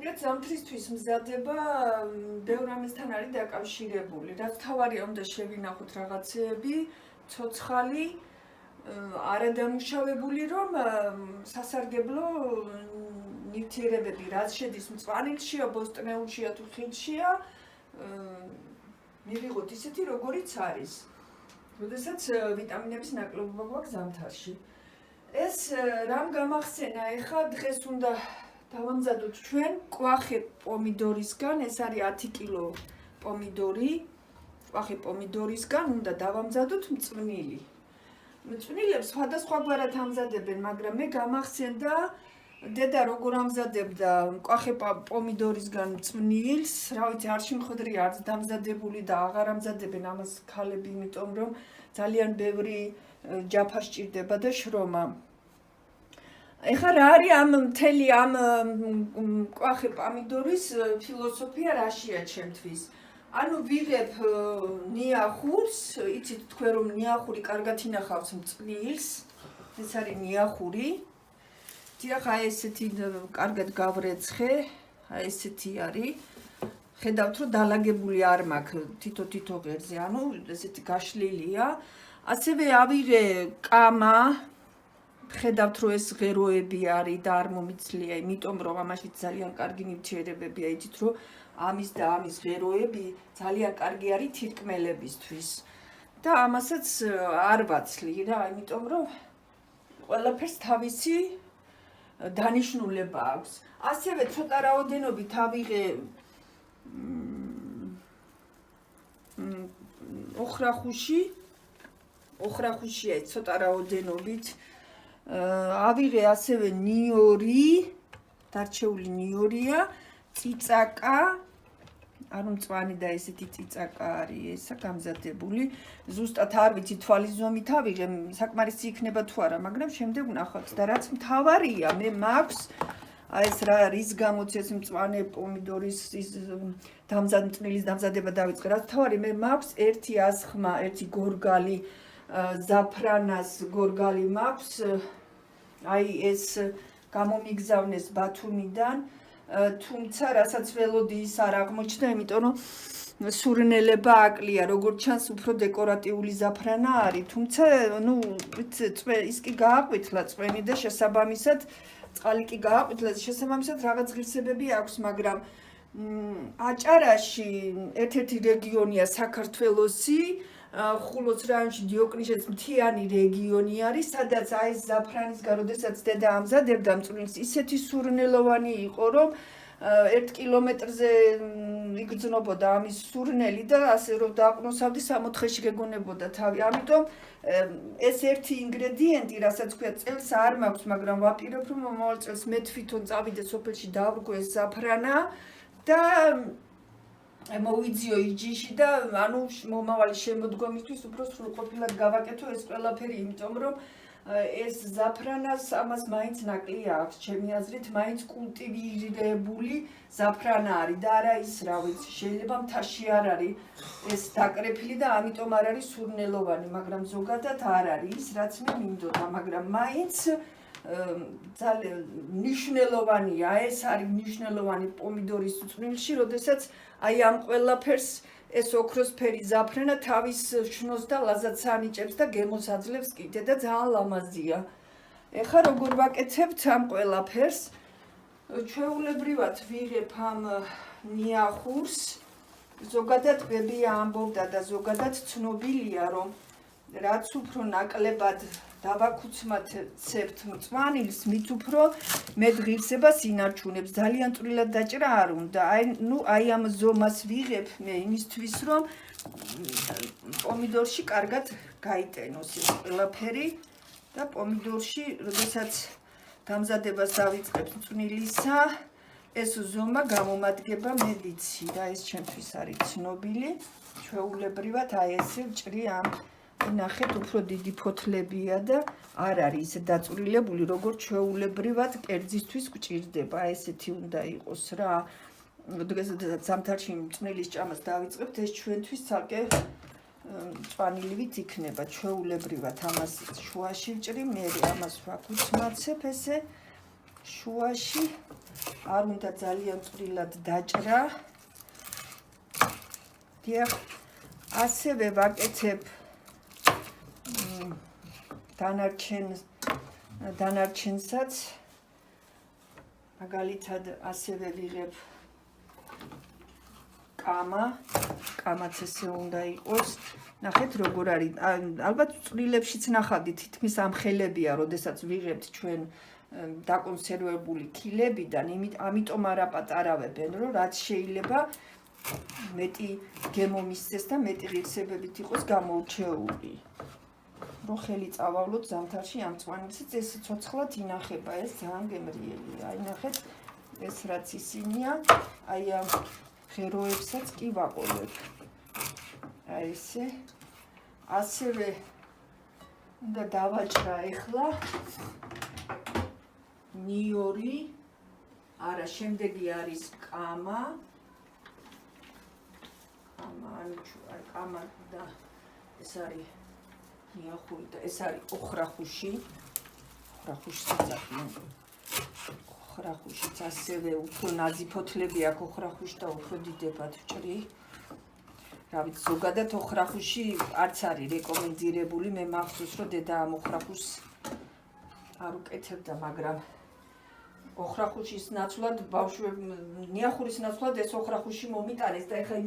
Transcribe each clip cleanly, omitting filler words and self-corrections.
მოკლედ ზამთრისთვის მზადება ბევრ ამასთან არის დაკავშირებული. რაც თავარია უნდა შევინახოთ რაღაცეები, ცოცხალი, არადამუშავებული, რომ სასარგებლო ნივთიერებები რაც შედის მწვანილშია, ბოსტნეულშია თუ ხილშია, მივიღოთ ისეთი როგორიც არის. როდესაც ვიტამინების ნაკლობობა გვაქვს ზამთარში. ეს რამ გამახსენა, ეხლა დღეს უნდა დავამზადოთ ჩვენ კვახე პომიდორისგან, ეს არის 10 კილო პომიდორი, კვახე პომიდორისგან უნდა დავამზადოთ მწვნილი. მწვნილებს სხვადასხვაგვარად ამზადებენ, მაგრამ მე გამახსენდა დედა როგორ ამზადებდა კვახე პომიდორისგან მწვნილს, რა ვიცი, არ შემხვედრია არც დამზადებული და აღარ ამზადებენ ამას ქალები, იმიტომ რომ ძალიან ბევრი ჯაფა სჭირდება და შრომა. ეხლა რა არის ამ მთელი ამ კვახე პომიდორის ფილოსოფია რაშია ჩემთვის? ანუ ვიღებ ნიახურს, იცით თქვენ რომ ნიახური კარგად ინახავს მწვნილს, ეს არის ნიახური. დიახ, აი ესეთი კარგად გავრეცხე, აი ესეთი არის. ხედავთ რომ დალაგებული არ მაქვს თითო ღერზე, ანუ ესეთი გაშლილია. ასევე ავიღე კამა, ხედავთ რომ ეს ღეროები არის და არ მომიცლია, იმიტომ რომ ამაში ძალიან კარგი ნივთიერებებია, იცით რომ ამის და ამის ღეროები ძალიან კარგი არის თირკმელებისთვის. და ამასაც არ ვაცლი რა, იმიტომ რომ ყველაფერს თავისი დანიშნულება აქვს. ასევე ცოტა რაოდენობით ავიღე ოხრახუშია ცოტა რაოდენობით. ავიღე ასევე ნიორი, დარჩეული ნიორია, წიწაკა, ანუ მწვანე და ესეთი წიწაკა არის ესა გამზადებული. ზუსტად არ ვიცი თვალის ზომით ავიღე, საკმარისი იქნება თუ არა, მაგრამ შემდეგ ვნახავთ და რაც მთავარია, მე მაქვს აი ეს რის გამოც ეს მწვანე პომიდორის მწვნილის დამზადება დავიწყე, რაც მთავარი, მე მაქვს ერთი ასხმა, ერთი გორგალი ზაფრანას გორგალი მაქვს, აი ეს გამომიგზავნეს ბათუმიდან, თუმცა რასაც ველოდი ის არ აღმოჩნდა, იმიტომ რომ სურნელება აკლია, როგორც ჩანს, უფრო დეკორატიული ზაფრანა არის, თუმცა, ну, ის კი გააყვითლა წვენი და შესაბამისად წყალი კი გააყვითლა, შესაბამისად რაღაც ღირსებები აქვს, მაგრამ აჭარაში ერთ-ერთი რეგიონია საქართველოსი, ხულოს რაიონში დიოკლიშეს მთიანი რეგიონი არის, სადაც აი ეს ზაფრანისგან, როდესაც დედა ამზადებდა მწვნილს, ისეთი სურნელოვანი იყო, რომ 1 კილომეტრზე იგრძნობოდა ამის სურნელი და ასე რომ დააყნოსავდი 60-ში გეგონებოდა თავი. ამიტომ ეს ერთი ინგრედიენტი, რასაც ქვია, წელს არ მაქვს, მაგრამ ვაპირებ რომ მომავალ წელს მე თვითონ წავიდე სოფელში დავრგო ეს ზაფრანა და მოვიძიო იჯიში და ანუ მომავალი შემოდგომისთვის უფრო სრულყოფილად გავაკეთო ეს ყველაფერი, იმიტომ რომ ეს ზაფრანას ამას მაინც ნაკლი აქვს, ჩემი აზრით, მაინც კულტივირებული ზაფრანა არის და არა ის, რა ვიცი, შეიძლება მთაში არ არის ეს დაკრეფილი და ამიტომ არ არის სურნელოვანი, მაგრამ ზოგადად არ არის ის, რაც მე მინდოდა, მაგრამ მაინც ძალიან მნიშვნელოვანია, ეს არის მნიშვნელოვანი პომიდორის მწვნილში, როდესაც აი ამ ყველაფერს ეს ოქროსფერი ზაფრანა თავის შნოს და ლაზატს ანიჭებს და გემოს აძლევს კიდე და ძალიან ლამაზია. ეხლა როგორ ვაკეთებთ ამ ყველაფერს? ჩვეულებრივად ვიღებ ამ ნიახურს, ზოგადად ბებია ამბობდა და ზოგადად ცნობილია, რომ რაც უფრო ნაკლებად დავაქუცმაცებთ მწვანილს, მით უფრო მეტ ღირსებას ინარჩუნებს, ძალიან წვრილად დაჭრა არ უნდა. აი ამ ზომას ვიღებ მე იმისთვის, რომ პომიდორში კარგად გაიტენოს ეს ყველაფერი და პომიდორში, როდესაც დამზადებას დავიწყებ მწვნილისა, ეს ზომა გამომადგება მე ვიცი და ეს ჩემთვის არის ცნობილი. ჩვეულებრივად აი ესე ვჭრი ამ ნახეთ, უფრო დიდი ფოთლებია და არ არის ისე დაწვრილებული, როგორც ჩვეულებრივად კერძისთვის გვჭირდება. ესეთი უნდა იყოს რა. როდესაც ზამთარში მწვნილის ჭამას დავიწყებთ, ეს ჩვენთვის ცალკე მწვანილივით იქნება, ჩვეულებრივად ამას შუაში ვჭრი, მე ამას ვაკუცმაცებ ესე შუაში არ უნდა ძალიან წვრილად დაჭრა. დიახ, ასევე ვაკეთებ დანარჩენსაც. მაგალითად, ასევე ვიღებ კამაც ესე უნდა იყოს. ნახეთ როგორ არის. ალბათ წვრილებშიც ნახავდი, თითქმის ამხელებია, როდესაც ვიღებთ ჩვენ დაკონსერვებული ქილებიდან, ამიტომ არ აპატარავებენ, რომ რაც შეიძლება მეტი გემო მისცეს და მეტი ღირსებებით იყოს გამორჩეული. რომ ხელი წავავლოთ ზამთარში ამ მწვანეციც, ეს ცოცხლად ინახება, ეს ძალიან გემრიელია. აი ნახეთ, ეს რაც ისინია, აი ამ ღეროებსაც კი ვაყოლებ. აი ესე. ასევე უნდა დავაჭრა ეხლა ნიორი, არა, შემდეგი არის კამა და ეს არის ნიახური და ეს არის ოხრახუში. ოხრახუშიც ასევე უფრო ნაზი ფოთლები აქვს ოხრახუში და უფრო დიდებად ვჭრი. რა ვიცი, ზოგადად ოხრახუში არც არის რეკომენდირებული. მე მახსოვს, რომ დედა ამ ოხრახუშს არ უკეთებდა, მაგრამ ოხრახუშის ნაცვლად ნიახურის ნაცვლად ეს ოხრახუში მომიტანეს და ეხლა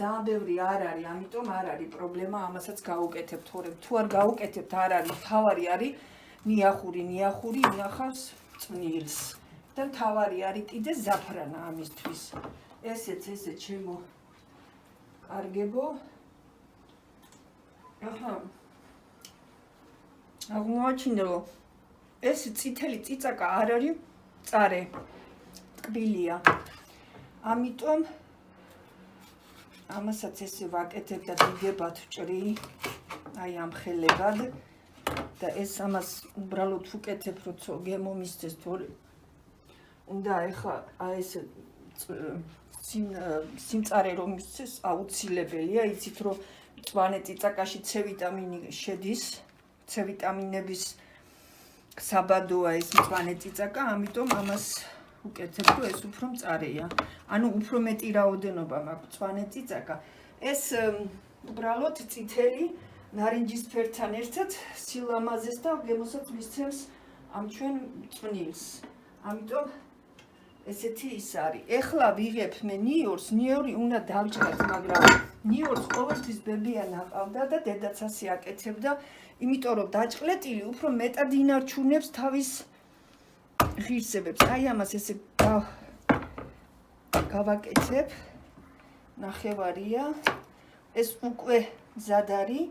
ძალიან ბევრი არ არის, ამიტომ არ არის პრობლემა, ამასაც გაუკეთებ, თორემ თუ არ გაუკეთებთ არ არის, თავარი არის ნიახური ინახავს წვნილს და თავარი არის კიდე ზაფრანა ამისთვის. ესეც ჩემო კარგებო. ახლა აღმოაჩინე, რომ ეს წითელი წიწაკა არ არის წარე, ტკბილია. ამიტომ ამასაც ესე ვაკეთებ და დიდებად ვჭრი, აი ამ ხელებად და ეს ამას უბრალოდ ვუკეთებ, როცა გემო მისცეს, თორე უნდა ეხლა აი ეს სიმწარე რომ მისცეს აუცილებელია. იცით რომ მწვანე წიწაკაში C ვიტამინი შედის, C ვიტამინების საბადოა ეს მწვანე წიწაკა, ამიტომ ამას ვუკეთებ, რომ ეს უფრო მწარეა. ანუ უფრო მეტი რაოდენობა მაქვს მწვანე წიწაკა. ეს უბრალოდ წითელი ნარინჯისფერთან ერთად სილამაზეს და გემოსაც მისცემს ამ ჩვენ წვნილს. ამიტომ ესეთი ის არის. ეხლა ვიღებ მე ნიორს, ნიორი უნდა დავჭრათ, მაგრამ ნიორს ყოველთვის ბებია ნაყავდა და დედაც ასე აკეთებდა, იმიტომ რომ დაჭყლეტილი უფრო მეტად ინარჩუნებს თავის ღირსებებს. აი ამას ესე გავაკეთებ. ნახევარია. ეს უკვე მზად არის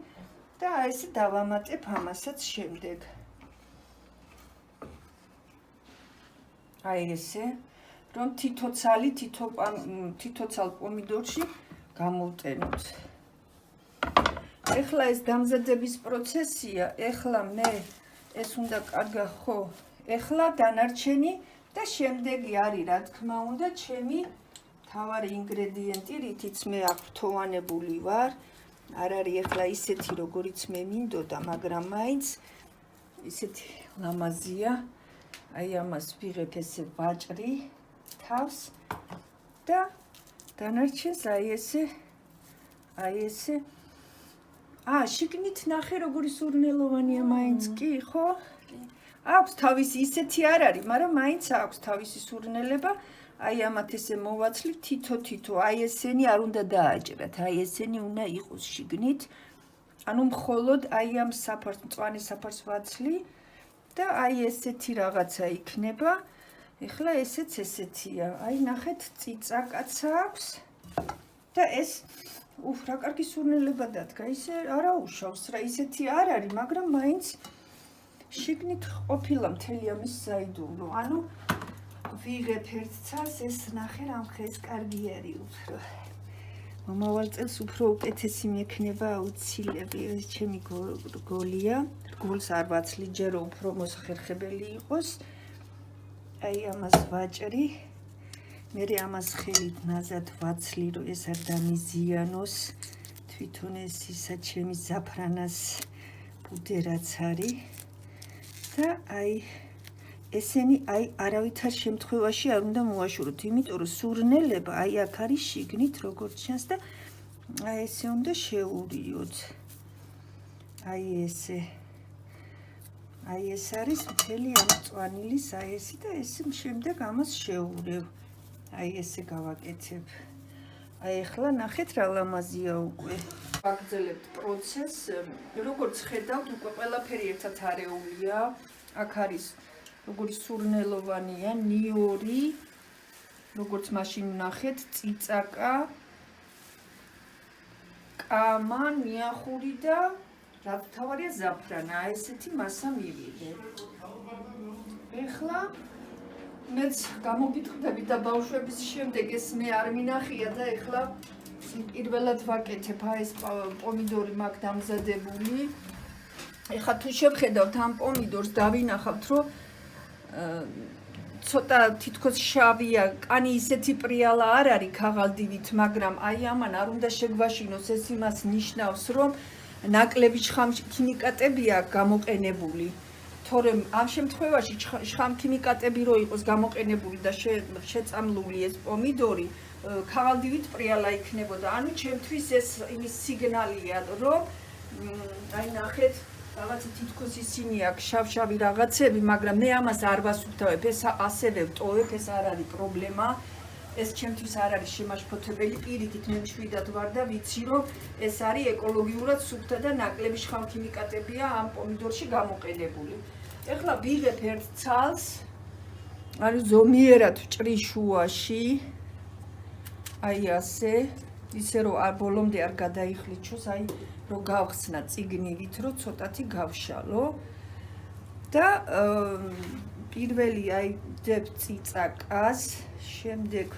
და აი ესე დავამატებ ამასაც შემდეგ. აი ესე რომ თითოцал პომიდორში გამოვტენოთ. ეხლა ეს დამზადების პროცესია. ეხლა მე ეს უნდა კარგა ხო. ეხლა დანარჩენი და შემდეგი არის, რა თქმა უნდა, ჩემი თავარი ინგრედიენტი, რითიც მე აფრთოვანებული ვარ. არ არის ეხლა ისეთი, როგორიც მე მინდოდა, მაგრამ მაინც ისეთი ლამაზია. აი ამას ვიღებ ესე ვაჭრი თავს და დანარჩენს აი ესე შიგნით ნახე როგორი სურნელოვანია მაინც კი ხო? აქვს თავისი ისეთი არ არის, მაგრამ მაინც აქვს თავისი სურნელება. აი ამათ ესე მოვაცლი თითო, აი ესენი არ უნდა დააჭრათ, აი ესენი უნდა იყოს შიგნით. ანუ მხოლოდ აი ამ მწვანე საფარს ვაცლი და აი ესეთი რაღაცა იქნება. ეხლა ესეც ესეთია. აი ნახეთ, წიწაკაც აქვს და ეს რა კარგი სურნელება დადგა. ისე არა უშავს რა, ისეთი არ არის, მაგრამ მაინც შიგნით ყოფილა მთელი ამის საიდუმლო. ანუ ვიღებ ერთცას, ეს ნახე რამხეს კარგი არის უფრო. მომავალ წელს უფრო უკეთესი მექნება აუცილებლად. ეს ჩემი გოლია. რგოლს არ ვაცლი, ჯერო უფრო მოსახერხებელი იყოს. აი ამას ვაჭრი. მე ამას ხელით ნაზად ვაცლი, რომ ეს არ დამიზიანოს. თვითონ ეს ისა ჩემი ზაფრანას ბუდე რაც არის. და აი ესენი აი არავითარ შემთხვევაში არ უნდა მოაშოროთ, იმიტომ რომ სურნელება აი აქ არის შიგნით როგორც ჩანს და აი ესე უნდა შეურიოთ. აი ესე. აი ეს არის მთელი ამ წვანილის აი ესი და ეს შემდეგ ამას შეურევ. აი ესე გავაკეთებ. აი ახლა ნახეთ რა ლამაზია უკვე. ვაგრძელებთ პროცესს. როგორც ხედავთ, უკვე ყველაფერი ერთად არეულია. აქ არის როგორც სურნელოვანია, ნიორი, როგორც მაშინ ნახეთ, წიწაკა, კამა, ნიახური და რა თავარია ზაფრანა, ესეთი მასა მივიღე. ეხლა მეც გამოგიტყდები და ბავშვების შემდეგ ეს მე არ მინახია და ეხლა პირველად ვაკეთებ აი ეს პომიდორი მაქვს დამზადებული. ეხლა თუ შევხედავთ ამ პომიდორს დავინახავთ, რომ ცოტა თითქოს შავია, კანი ისეთი პრიალა არ არის ქაღალდივით, მაგრამ აი ამან არ უნდა შეგვაშინოს, ეს იმას ნიშნავს, რომ ნაკლები შხამქიმიკატებია გამოყენებული. თორემ ამ შემთხვევაში შხამქიმიკატები რო იყოს გამოყენებული და შეწამლული ეს პომიდორი, ქაღალდივით პრიალა იქნებოდა. ანუ ჩემთვის ეს იმის სიგნალია, რომ აი ნახეთ რაღაცა თითქოს ისინი აქვს შავ-შავი რაღაცები, მაგრამ მე ამას არ ვასუფთავებ, ეს ასევე ვტოვებ, ეს არ არის პრობლემა. ეს ჩემთვის არ არის შემაშფოთებელი, პირიქით მე მშვიდად ვარ და ვიცი, რომ ეს არის ეკოლოგიურად სუფთა და ნაკლები შხამქიმიკატებია ამ პომიდორში გამოყენებული. ეხლა ვიღებ ერთ ცალს, არის ზომიერად ვჭრის შუაში, აი ასე, ისე რომ ბოლომდე არ გადაიხლიჩოს, აი რომ გავხსნა წიგნივით, რომ ცოტათი გავშალო და პირველი აი ვდებ წიწაკას, შემდეგ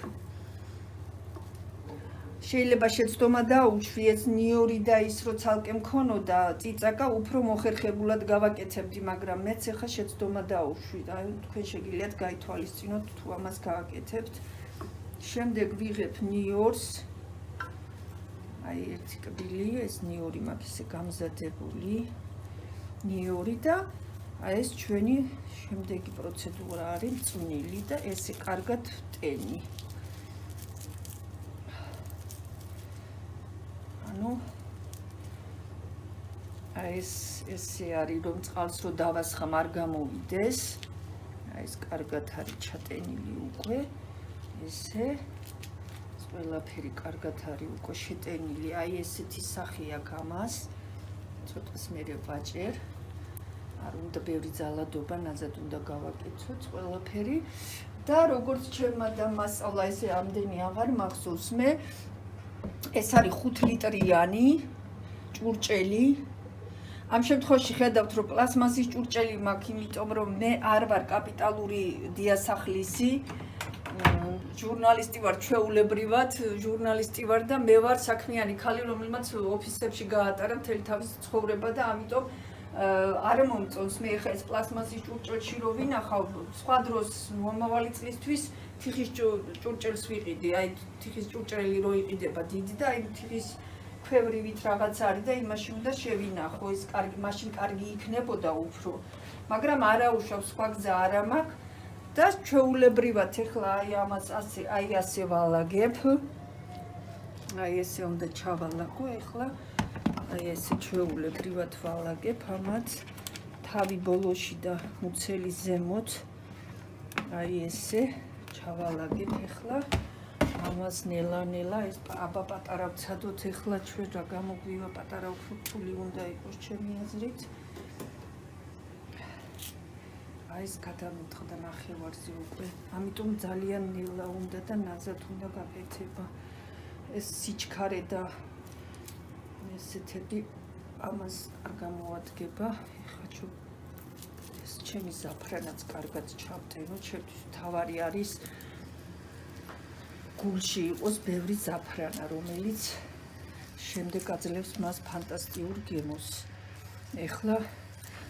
შეიძლება შეცდომა დაუშვი ეს ნიორი და ის რო ცალკე მქონოდა წიწაკა უფრო მოხერხებულად გავაკეთებდი, მაგრამ მეც ახლა შეცდომა დაუშვი. აი თქვენ შეგიძლიათ გაითვალისწინოთ თუ ამას გააკეთებთ. შემდეგ ვიღებ ნიორს. აი ერთი კბილი, ეს ნიორი მაქვს ისე გამზადებული. ნიორი და აი ეს ჩვენი შემდეგი პროცედურა არის წვნილი და ესე კარგად ვტენი. ანუ აი ესე არის რომ წყალს რო დავასხამ არ გამოვიდეს. აი ეს კარგად არის ჩატენილი უკვე. ესე ყველაფერი კარგად არის უკვე შეტენილი. აი ესეთი სახე აქვს ამას. ცოტას მერე ვაჭერ. არ უნდა ბევრი ძალადობა, ნაზად უნდა გავაკეთოთ ყველაფერი და როგორც ჩემმა და მასწავლა ესე ამდენი აღარ მახსოვს მე ეს არის 5 ლიტრიანი ჭურჭელი. ამ შემთხვევაში ხედავთ რომ პლასმასის ჭურჭელი მაქვს, იმიტომ რომ მე არ ვარ კაპიტალური დიასახლისი, ჟურნალისტი ვარ, ჩვეულებრივად ჟურნალისტი ვარ და მე ვარ საქმიანი ქალი, რომელმაც ოფისებში გაატარა მთელი თავის ცხოვრება და ამიტომ არ მომწონს მე ხა ეს პლასმასის ჭურჭელში რო ვინახავ, სხვა დროს მომავალი წლისთვის თიხის ჭურჭელს ვიყიდი, აი თიხის ჭურჭელი რო იყიდება დიდი და აი თიხის ქვევრივით რაღაც არის და იმაში უნდა შევინახო, ეს კარგი, მაშინ კარგი იქნებოდა უფრო, მაგრამ არაუშავს, სხვა გზა არ მაქვს და ჩვეულებრივად ეხლა აი ამას ასე, აი ასე ვალაგებ. აი ესე უნდა ჩავალაგო ეხლა. აი ესე ჩვეულებრივად ვალაგებ ამაც თავი ბოლოში და მუცელი ზემოთ. აი ესე ჩავალაგებ ეხლა ამას ნელა-ნელა ეს აბა პატარა ვცადოთ ეხლა ჩვენ რა გამოგვივა პატარა უფრო რთული უნდა იყოს ჩემი აზრით. აი ეს გადამეთხდა ნახევარზე უკვე. ამიტომ ძალიან ნელა უნდა და ნაზად უნდა გაკეთება. ეს სიჩქარე და ესეთები ამას არ გამოადგება. ეხლა ეს ჩემი ზაფრანაც კარგად ჩავტენო, ჩემთვის თავარი არის გულში იყოს ბევრი ზაფრანა, რომელიც შემდეგ აძლევს მას ფანტასტიურ გემოს. ეხლა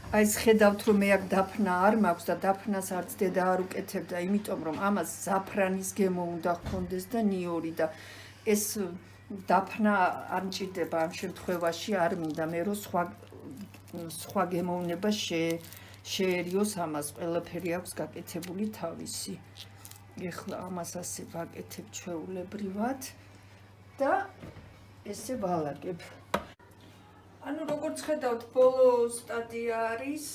აი ეს ხედავთ რომ მე აქ დაფნა არ მაქვს და დაფნას არც დედა არ უკეთებდა, იმიტომ რომ ამას ზაფრანის გემო უნდა ჰქონდეს და ნიორი და ეს დაფნა არ მჭირდება ამ შემთხვევაში, არ მინდა მე რომ სხვა გემოვნება შეერიოს ამას ყველაფერი აქვს გაკეთებული თავისი. ეხლა ამას ასე ვაკეთებ ჩვეულებრივად და ესე ვალაგებ. ანუ როგორც ხედავთ, ბოლო სტადია არის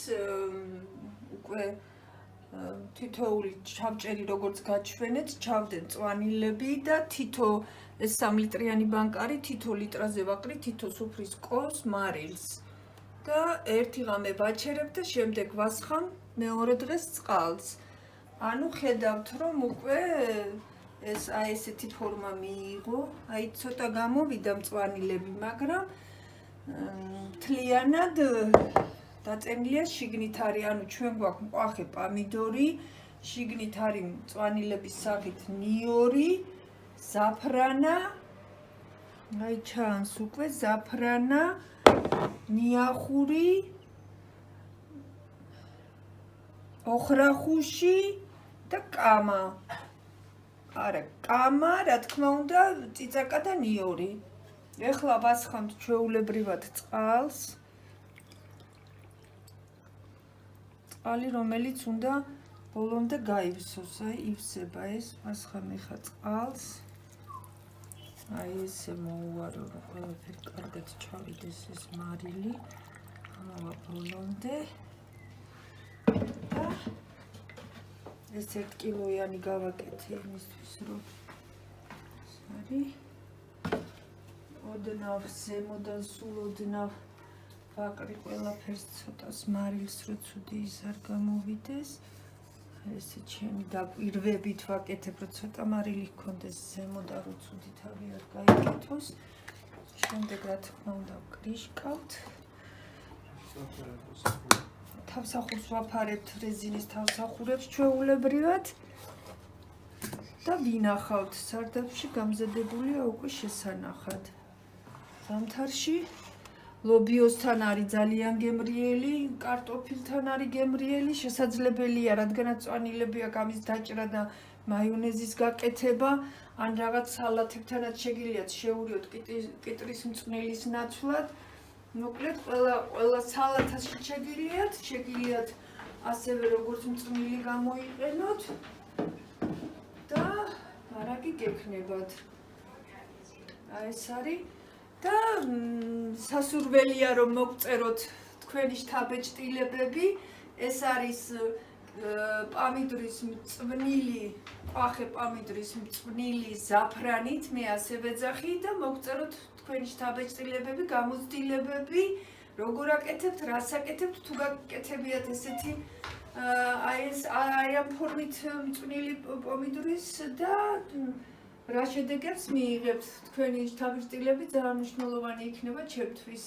უკვე თითოეული ჩავჭერი როგორც გაჩვენეთ, ჩავდენ წვანილები და თითო ეს 3 ლიტრიანი ბანკარი, თითო ლიტრაზე ვაყრით, თითო სუფრის კოს მარილს. და ერთი ღამე ვაჩერებ და შემდეგ ვასხამ მეორე დღეს წყალს. ანუ ხედავთ, რომ უკვე ეს აი ესეთი ფორმა მიიღო, აი ცოტა გამოვიდა მწვანილები, მაგრამ მთლიანად დაწენილია შიგნით არის, ანუ ჩვენ გვაქვს მყვახე პამიდორი, შიგნით არის მწვანილების სახით ნიორი, ზაფრანა, აი ჩანს უკვე ზაფრანა, ნიახური, ოხრახუში და კამა. არა, კამა, რა თქმა უნდა, წიწაკა და ნიორი. ეხლა ვასხამთ ჩვეულებრივად წყალს. წყალი, რომელიც უნდა ბოლომდე გაივსოს, აი ივსება ეს, ვასხამ ეხლა წყალს. აი ესე მოუვარო, რომ ყველაფერი კარგად ჩავიდეს ეს მარილი. ამოვა ბოლომდე. და ეს 1 კილოიანი გავაკეთე იმისთვის, რომ ეს არის ოდნავ ზემოდან სულ ოდნავ ვაკრი ყველაფერს ცოტას მარილს, რომ ცუდი ის არ გამოვიდეს. ესე ჩემი დაკვირვებით ვაკეთებ, რომ ცოტა მარილი ჰქონდეს ზემოდან, რომ ცუდი თავი არ გაიკეთოს. შემდეგ რა თქმა უნდა ვკრიშკავთ. თავსახურს ვაფარებთ რეზინის თავსახურებს ჩვეულებრივად და ვინახავთ სარდაფში გამზადებულია უკვე შესანახად. ზამთარში ლობიოსთან არის ძალიან გემრიელი, კარტოფილთან არის გემრიელი, შესაძლებელია, რადგანაც წვანილები აქვს ამის დაჭრა და მაიონეზის გაკეთება, ან რაღაც სალათებთანაც შეგიძლიათ შეურიოთ კიტრის მწვნილის ნაცვლად. მოკლედ ყველა სალათას შეგიძლიათ ასევე როგორც მწვნილი გამოიყენოთ და მარაგი გექნებათ. აი ეს არის და სასურველია რომ მოგწეროთ თქვენი შთაბეჭდილებები. ეს არის პამიდრის მწვნილი, ყახე პამიდრის მწვნილი ზაფრანით, მე ასე ვეძახი და მოგწეროთ თქვენი შთაბეჭდილებები, გამოცდილებები, როგორ აკეთებთ, რას აკეთებთ, თუ გაკეთებიათ ესეთი აი ამ ფორმით მწვნილი პომიდორის და რა შედეგებს მიიღებთ თქვენი შთაბეჭდილები ძალიან მნიშვნელოვანი იქნება ჩემთვის.